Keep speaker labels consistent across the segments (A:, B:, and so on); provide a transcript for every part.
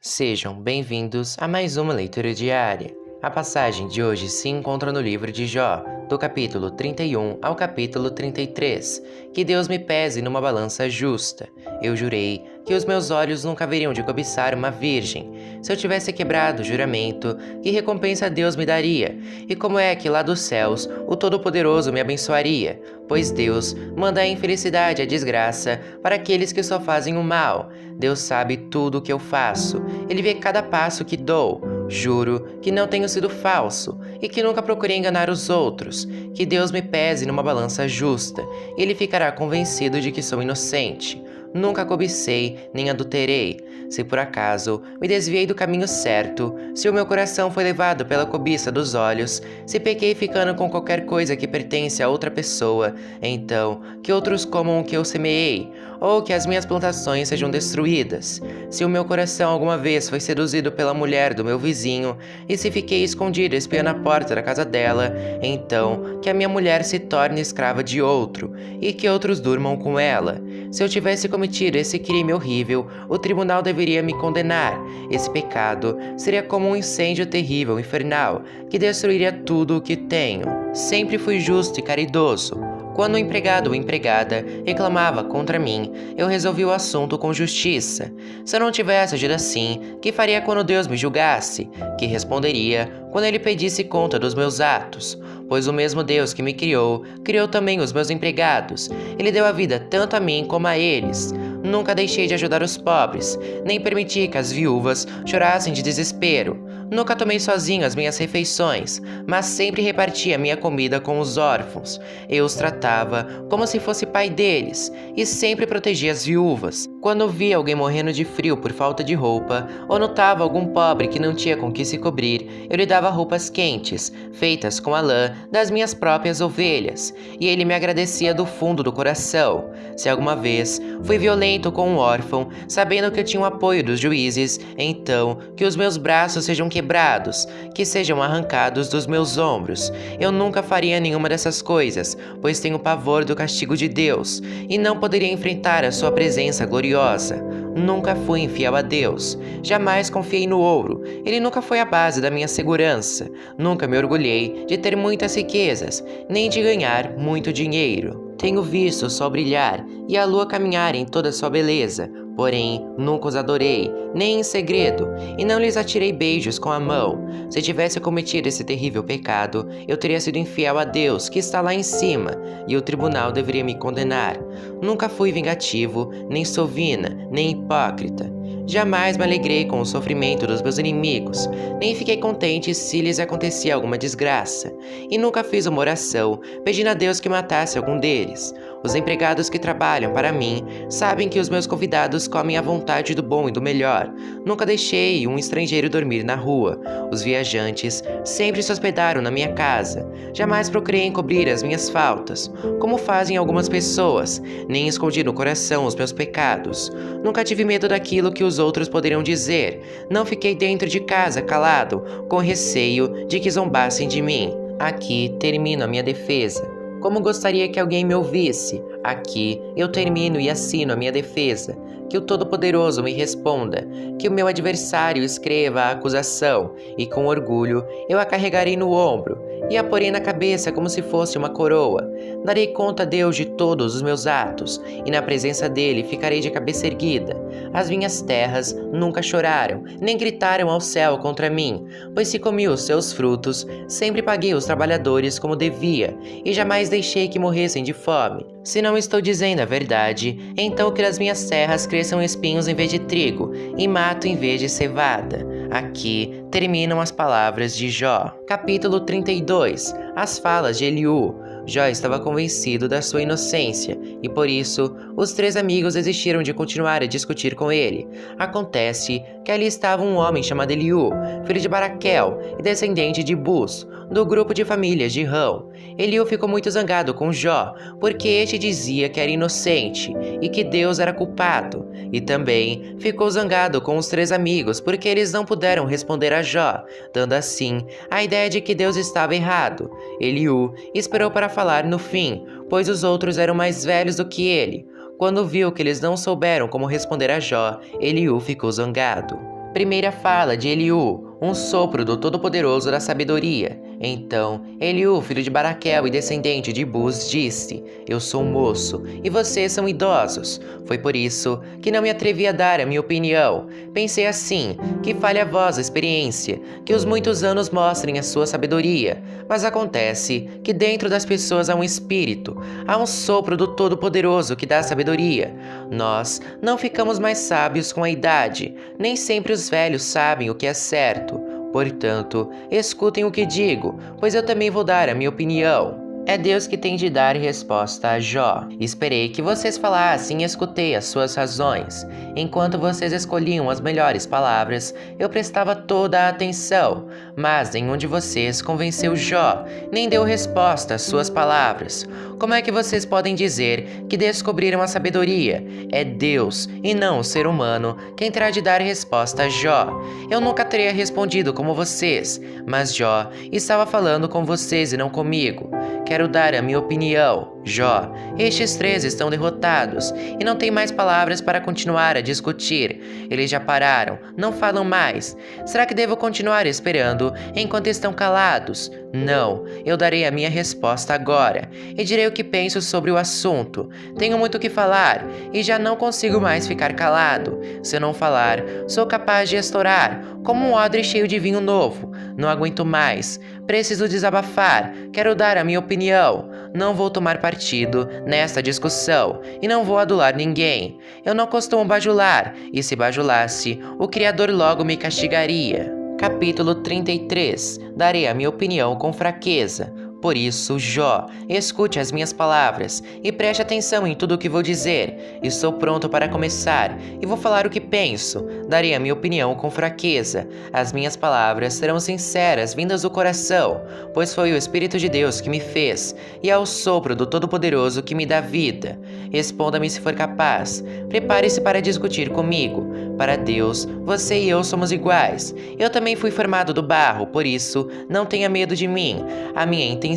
A: Sejam bem-vindos a mais uma leitura diária. A passagem de hoje se encontra no livro de Jó, do capítulo 31 ao capítulo 33. Que Deus me pese numa balança justa. Eu jurei que os meus olhos nunca haveriam de cobiçar uma virgem. Se eu tivesse quebrado o juramento, que recompensa Deus me daria? E como é que lá dos céus o Todo-Poderoso me abençoaria? Pois Deus manda a infelicidade e a desgraça para aqueles que só fazem o mal. Deus sabe tudo o que eu faço. Ele vê cada passo que dou. Juro que não tenho sido falso e que nunca procurei enganar os outros. Que Deus me pese numa balança justa. Ele ficará convencido de que sou inocente. Nunca cobicei, nem adulterei. Se por acaso me desviei do caminho certo, se o meu coração foi levado pela cobiça dos olhos, se pequei ficando com qualquer coisa que pertence a outra pessoa, então que outros comam o que eu semeei, ou que as minhas plantações sejam destruídas. Se o meu coração alguma vez foi seduzido pela mulher do meu vizinho, e se fiquei escondido espiando a porta da casa dela, então que a minha mulher se torne escrava de outro, e que outros durmam com ela. Se eu tivesse cometido esse crime horrível, o tribunal deveria me condenar. Esse pecado seria como um incêndio terrível, infernal, que destruiria tudo o que tenho. Sempre fui justo e caridoso. Quando o empregado ou empregada reclamava contra mim, eu resolvi o assunto com justiça. Se eu não tivesse agido assim, que faria quando Deus me julgasse? Que responderia quando ele pedisse conta dos meus atos? Pois o mesmo Deus que me criou, criou também os meus empregados. Ele deu a vida tanto a mim como a eles. Nunca deixei de ajudar os pobres, nem permiti que as viúvas chorassem de desespero. Nunca tomei sozinho as minhas refeições, mas sempre repartia minha comida com os órfãos. Eu os tratava como se fosse pai deles, e sempre protegia as viúvas. Quando via alguém morrendo de frio por falta de roupa, ou notava algum pobre que não tinha com que se cobrir, eu lhe dava roupas quentes, feitas com a lã das minhas próprias ovelhas, e ele me agradecia do fundo do coração. Se alguma vez fui violento com um órfão, sabendo que eu tinha o apoio dos juízes, então que os meus braços sejam quebrados, que sejam arrancados dos meus ombros. Eu nunca faria nenhuma dessas coisas, pois tenho pavor do castigo de Deus, e não poderia enfrentar a sua presença gloriosa. Nunca fui infiel a Deus, jamais confiei no ouro, ele nunca foi a base da minha segurança. Nunca me orgulhei de ter muitas riquezas, nem de ganhar muito dinheiro. Tenho visto o sol brilhar e a lua caminhar em toda sua beleza, porém nunca os adorei, nem em segredo, e não lhes atirei beijos com a mão. Se tivesse cometido esse terrível pecado, eu teria sido infiel a Deus, que está lá em cima, e o tribunal deveria me condenar. Nunca fui vingativo, nem sovina, nem hipócrita. Jamais me alegrei com o sofrimento dos meus inimigos, nem fiquei contente se lhes acontecia alguma desgraça, e nunca fiz uma oração pedindo a Deus que matasse algum deles. Os empregados que trabalham para mim sabem que os meus convidados comem à vontade do bom e do melhor. Nunca deixei um estrangeiro dormir na rua. Os viajantes sempre se hospedaram na minha casa. Jamais procurei encobrir as minhas faltas, como fazem algumas pessoas, nem escondi no coração os meus pecados. Nunca tive medo daquilo que os outros poderiam dizer. Não fiquei dentro de casa calado, com receio de que zombassem de mim. Aqui termino a minha defesa. Como gostaria que alguém me ouvisse? Aqui eu termino e assino a minha defesa. Que o Todo-Poderoso me responda, que o meu adversário escreva a acusação, e com orgulho eu a carregarei no ombro, e a porei na cabeça como se fosse uma coroa. Darei conta a Deus de todos os meus atos, e na presença dele ficarei de cabeça erguida. As minhas terras nunca choraram, nem gritaram ao céu contra mim, pois se comi os seus frutos, sempre paguei os trabalhadores como devia, e jamais deixei que morressem de fome. Se não estou dizendo a verdade, então que nas minhas terras cresçam espinhos em vez de trigo, e mato em vez de cevada. Aqui terminam as palavras de Jó. Capítulo 32. As falas de Eliú. Jó estava convencido da sua inocência, e por isso os três amigos desistiram de continuar a discutir com ele. Acontece que ali estava um homem chamado Eliú, filho de Baraquel e descendente de Bus, do grupo de famílias de Rão. Eliú ficou muito zangado com Jó, porque este dizia que era inocente e que Deus era culpado. E também ficou zangado com os três amigos, porque eles não puderam responder a Jó, dando assim a ideia de que Deus estava errado. Eliú esperou para falar no fim, pois os outros eram mais velhos do que ele. Quando viu que eles não souberam como responder a Jó, Eliú ficou zangado. Primeira fala de Eliú, um sopro do Todo-Poderoso da sabedoria. Então, Eliú, filho de Baraquel e descendente de Buz, disse: Eu sou moço, e vocês são idosos. Foi por isso que não me atrevi a dar a minha opinião. Pensei assim, que fale a voz a experiência, que os muitos anos mostrem a sua sabedoria. Mas acontece que dentro das pessoas há um espírito, há um sopro do Todo-Poderoso que dá sabedoria. Nós não ficamos mais sábios com a idade, nem sempre os velhos sabem o que é certo. Portanto, escutem o que digo, pois eu também vou dar a minha opinião. É Deus que tem de dar resposta a Jó. Esperei que vocês falassem e escutei as suas razões. Enquanto vocês escolhiam as melhores palavras, eu prestava toda a atenção. Mas nenhum de vocês convenceu Jó, nem deu resposta às suas palavras. Como é que vocês podem dizer que descobriram a sabedoria? É Deus, e não o ser humano, quem terá de dar resposta a Jó. Eu nunca teria respondido como vocês, mas Jó estava falando com vocês e não comigo. Quero dar a minha opinião. Jó, estes três estão derrotados e não têm mais palavras para continuar a discutir. Eles já pararam, não falam mais. Será que devo continuar esperando enquanto estão calados? Não, eu darei a minha resposta agora e direi o que penso sobre o assunto. Tenho muito o que falar e já não consigo mais ficar calado. Se eu não falar, sou capaz de estourar, como um odre cheio de vinho novo. Não aguento mais. Preciso desabafar. Quero dar a minha opinião. Não vou tomar partido nesta discussão e não vou adular ninguém. Eu não costumo bajular, e se bajulasse, o Criador logo me castigaria. Capítulo 33. Darei a minha opinião com fraqueza. Por isso, Jó, escute as minhas palavras e preste atenção em tudo o que vou dizer. Estou pronto para começar e vou falar o que penso. Darei a minha opinião com fraqueza. As minhas palavras serão sinceras, vindas do coração, pois foi o Espírito de Deus que me fez e é o sopro do Todo-Poderoso que me dá vida. Responda-me se for capaz. Prepare-se para discutir comigo. Para Deus, você e eu somos iguais. Eu também fui formado do barro, por isso, não tenha medo de mim. A minha intenção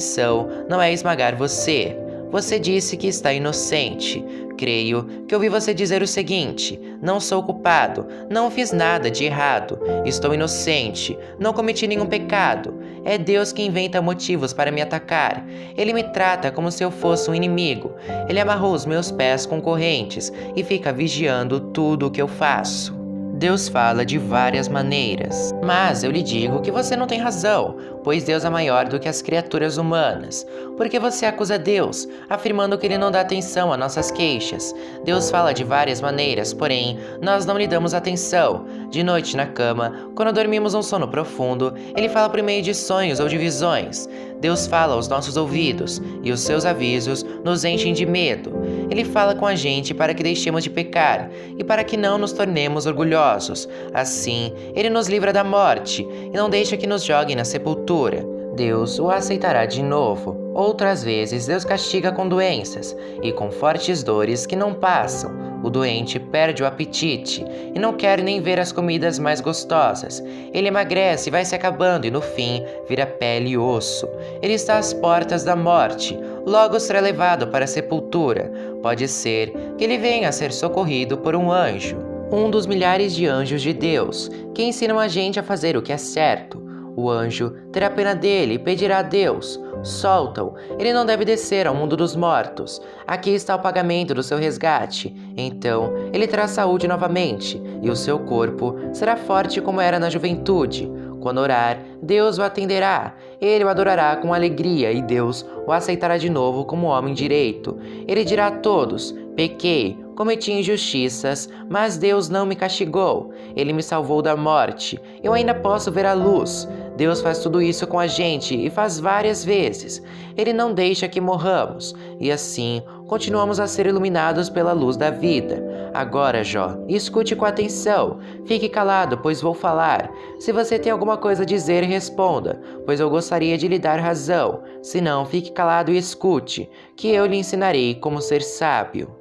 A: não é esmagar você. Você disse que está inocente. Creio que ouvi você dizer o seguinte: não sou culpado, não fiz nada de errado, estou inocente, não cometi nenhum pecado. É Deus que inventa motivos para me atacar. Ele me trata como se eu fosse um inimigo. Ele amarrou os meus pés com correntes e fica vigiando tudo o que eu faço. Deus fala de várias maneiras, mas eu lhe digo que você não tem razão, pois Deus é maior do que as criaturas humanas. Por que você acusa Deus, afirmando que ele não dá atenção a nossas queixas? Deus fala de várias maneiras, porém, nós não lhe damos atenção. De noite na cama, quando dormimos um sono profundo, ele fala por meio de sonhos ou de visões. Deus fala aos nossos ouvidos, e os seus avisos nos enchem de medo. Ele fala com a gente para que deixemos de pecar, e para que não nos tornemos orgulhosos. Assim, ele nos livra da morte, e não deixa que nos joguem na sepultura. Deus o aceitará de novo. Outras vezes, Deus castiga com doenças, e com fortes dores que não passam. O doente perde o apetite e não quer nem ver as comidas mais gostosas. Ele emagrece e vai se acabando e no fim vira pele e osso. Ele está às portas da morte, logo será levado para a sepultura. Pode ser que ele venha a ser socorrido por um anjo, um dos milhares de anjos de Deus, que ensinam a gente a fazer o que é certo. O anjo terá pena dele e pedirá a Deus: solta-o, ele não deve descer ao mundo dos mortos. Aqui está o pagamento do seu resgate. Então ele terá saúde novamente, e o seu corpo será forte como era na juventude. Quando orar, Deus o atenderá. Ele o adorará com alegria, e Deus o aceitará de novo como homem direito. Ele dirá a todos: pequei, cometi injustiças, mas Deus não me castigou. Ele me salvou da morte. Eu ainda posso ver a luz. Deus faz tudo isso com a gente e faz várias vezes. Ele não deixa que morramos. E assim, continuamos a ser iluminados pela luz da vida. Agora, Jó, escute com atenção. Fique calado, pois vou falar. Se você tem alguma coisa a dizer, responda, pois eu gostaria de lhe dar razão. Se não, fique calado e escute, que eu lhe ensinarei como ser sábio.